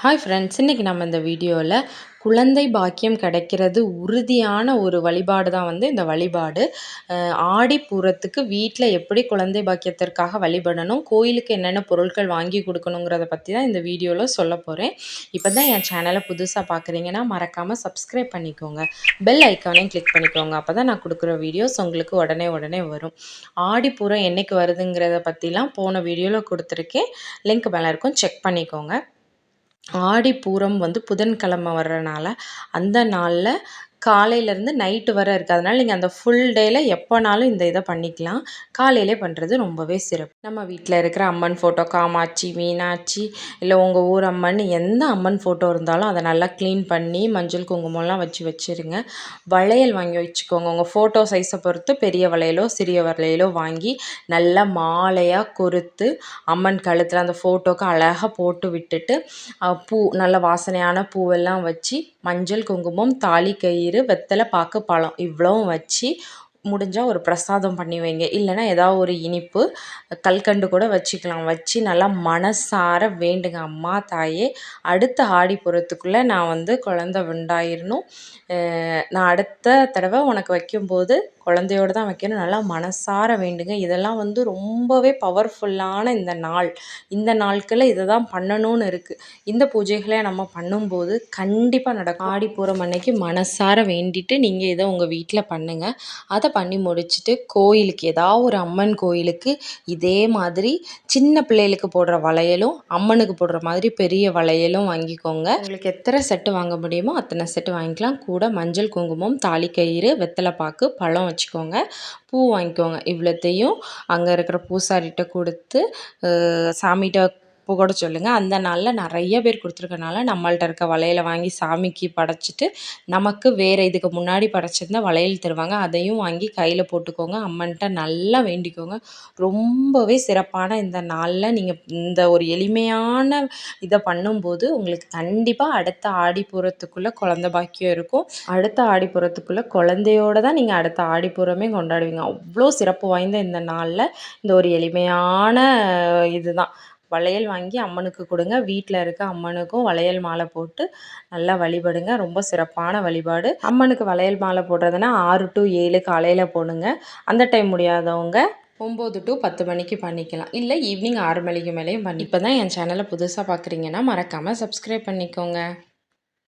Hi friends, இன்றைக்கி நம்ம இந்த வீடியோவில் குழந்தை பாக்கியம் கிடைக்கிறது உறுதியான ஒரு வழிபாடு தான் இந்த வழிபாடு. ஆடிப்பூரத்துக்கு வீட்டில் எப்படி குழந்தை பாக்கியத்திற்காக வழிபடணும், கோயிலுக்கு என்னென்ன பொருட்கள் வாங்கி கொடுக்கணுங்கிறத பற்றி தான் இந்த வீடியோவில் சொல்ல போகிறேன். இப்போ தான் என் சேனலை புதுசாக பார்க்குறீங்கன்னா மறக்காமல் சப்ஸ்கிரைப் பண்ணிக்கோங்க, பெல் ஐக்கானையும் கிளிக் பண்ணிக்கோங்க. அப்போ தான் நான் கொடுக்குற வீடியோஸ் உங்களுக்கு உடனே உடனே வரும். ஆடிப்பூரம் என்றைக்கு வருதுங்கிறத பற்றிலாம் போன வீடியோவில் கொடுத்துருக்கேன், லிங்க் மேலே இருக்கும், செக் பண்ணிக்கோங்க. ஆடிப்பூரம் புதன்கிழமை வர்றனால அந்த நாளில் காலையிலேருந்து நைட்டு வரை இருக்குது. அதனால் நீங்கள் அந்த ஃபுல் டேயில் எப்போனாலும் இந்த இதை பண்ணிக்கலாம். காலையிலே பண்ணுறது ரொம்பவே சிறப்பு. நம்ம வீட்டில் இருக்கிற அம்மன் ஃபோட்டோ, காமாட்சி, மீனாட்சி, இல்லை உங்கள் ஊர் அம்மன், எந்த அம்மன் ஃபோட்டோ இருந்தாலும் அதை நல்லா க்ளீன் பண்ணி மஞ்சள் குங்குமம்லாம் வச்சுருங்க. வளையல் வாங்கி வச்சுக்கோங்க. உங்கள் ஃபோட்டோ சைஸை பொறுத்து பெரிய வளையலோ சிறிய வளையலோ வாங்கி நல்லா மாலையாக கொறுத்து அம்மன் கழுத்தில் அந்த ஃபோட்டோவுக்கு அழகாக போட்டு விட்டுட்டு பூ, நல்ல வாசனையான பூவெல்லாம் வச்சு மஞ்சள் குங்குமம், தாலி கயிறு, வெத்தலை பாக்கு, பழம் இவ்வளவும் வச்சு முடிஞ்சால் ஒரு பிரசாதம் பண்ணி வைங்க. இல்லைன்னா ஏதாவது ஒரு இனிப்பு கல்கண்டு கூட வச்சுக்கலாம். வச்சு நல்லா மனசார வேண்டுங்க, அம்மா தாயே அடுத்த ஆடிப்புறத்துக்குள்ளே நான் குழந்தை உண்டாயிடணும், நான் அடுத்த தடவை உனக்கு வைக்கும்போது குழந்தையோடு தான் வைக்கணும், நல்லா மனசார வேண்டுங்க. இதெல்லாம் ரொம்பவே பவர்ஃபுல்லான இந்த நாள். இந்த நாட்களில் இதை தான் பண்ணணும்னு இருக்குது. இந்த பூஜைகளை நம்ம பண்ணும்போது கண்டிப்பாக நடக்கும். ஆடிப்பூரம் அன்னைக்கு மனசார வேண்டிட்டு நீங்கள் இதை உங்கள் வீட்டில் பண்ணுங்கள். அதை பண்ணி முடிச்சுட்டு கோயிலுக்கு, ஏதாவது ஒரு அம்மன் கோயிலுக்கு இதே மாதிரி சின்ன பிள்ளைகளுக்கு போடுற வளையலும் அம்மனுக்கு போடுற மாதிரி பெரிய வளையலும் வாங்கிக்கோங்க. உங்களுக்கு எத்தனை செட்டு வாங்க முடியுமோ அத்தனை செட்டு வாங்கிக்கலாம். கூட மஞ்சள் குங்குமம், தாலி கயிறு, வெத்தலை பாக்கு, பழம் வச்சுக்கோங்க, பூ வாங்கிக்கோங்க. இவ்வளோத்தையும் அங்கே இருக்கிற பூசாரிகிட்ட கொடுத்து சாமிகிட்ட கூட சொல்லுங்கள். அந்த நாளில் நிறைய பேர் கொடுத்துருக்கனால நம்மள்ட்ட இருக்க வளையலை வாங்கி சாமிக்கு படைச்சிட்டு, நமக்கு வேறு இதுக்கு முன்னாடி படைச்சிருந்தா வளையல் தருவாங்க, அதையும் வாங்கி கையில் போட்டுக்கோங்க. அம்மன்கிட்ட நல்லா வேண்டிக்கோங்க. ரொம்பவே சிறப்பான இந்த நாளில் நீங்கள் இந்த ஒரு எளிமையான இதை பண்ணும்போது உங்களுக்கு கண்டிப்பாக அடுத்த ஆடிப்பூரத்துக்குள்ளே குழந்தை பாக்கியம் இருக்கும். அடுத்த ஆடிப்பூரத்துக்குள்ளே குழந்தையோடு தான் நீங்கள் அடுத்த ஆடிப்பூரமே கொண்டாடுவீங்க. அவ்வளோ சிறப்பு வாய்ந்த இந்த நாளில் இந்த ஒரு எளிமையான இதுதான். வளையல் வாங்கி அம்மனுக்கு கொடுங்க. வீட்டில் இருக்க அம்மனுக்கும் வளையல் மாலை போட்டு நல்லா வழிபடுங்க. ரொம்ப சிறப்பான வழிபாடு. அம்மனுக்கு வளையல் மாலை போடுறதுனா 6 to 7 காலையில் போடுங்க. அந்த டைம் முடியாதவங்க 9 to 10 மணிக்கு பண்ணிக்கலாம். இல்லை ஈவினிங் 6 மணிக்கு மேலேயும் பண்ணி. இப்போ தான் என் சேனலை புதுசாக பார்க்குறீங்கன்னா மறக்காமல் சப்ஸ்கிரைப் பண்ணிக்கோங்க.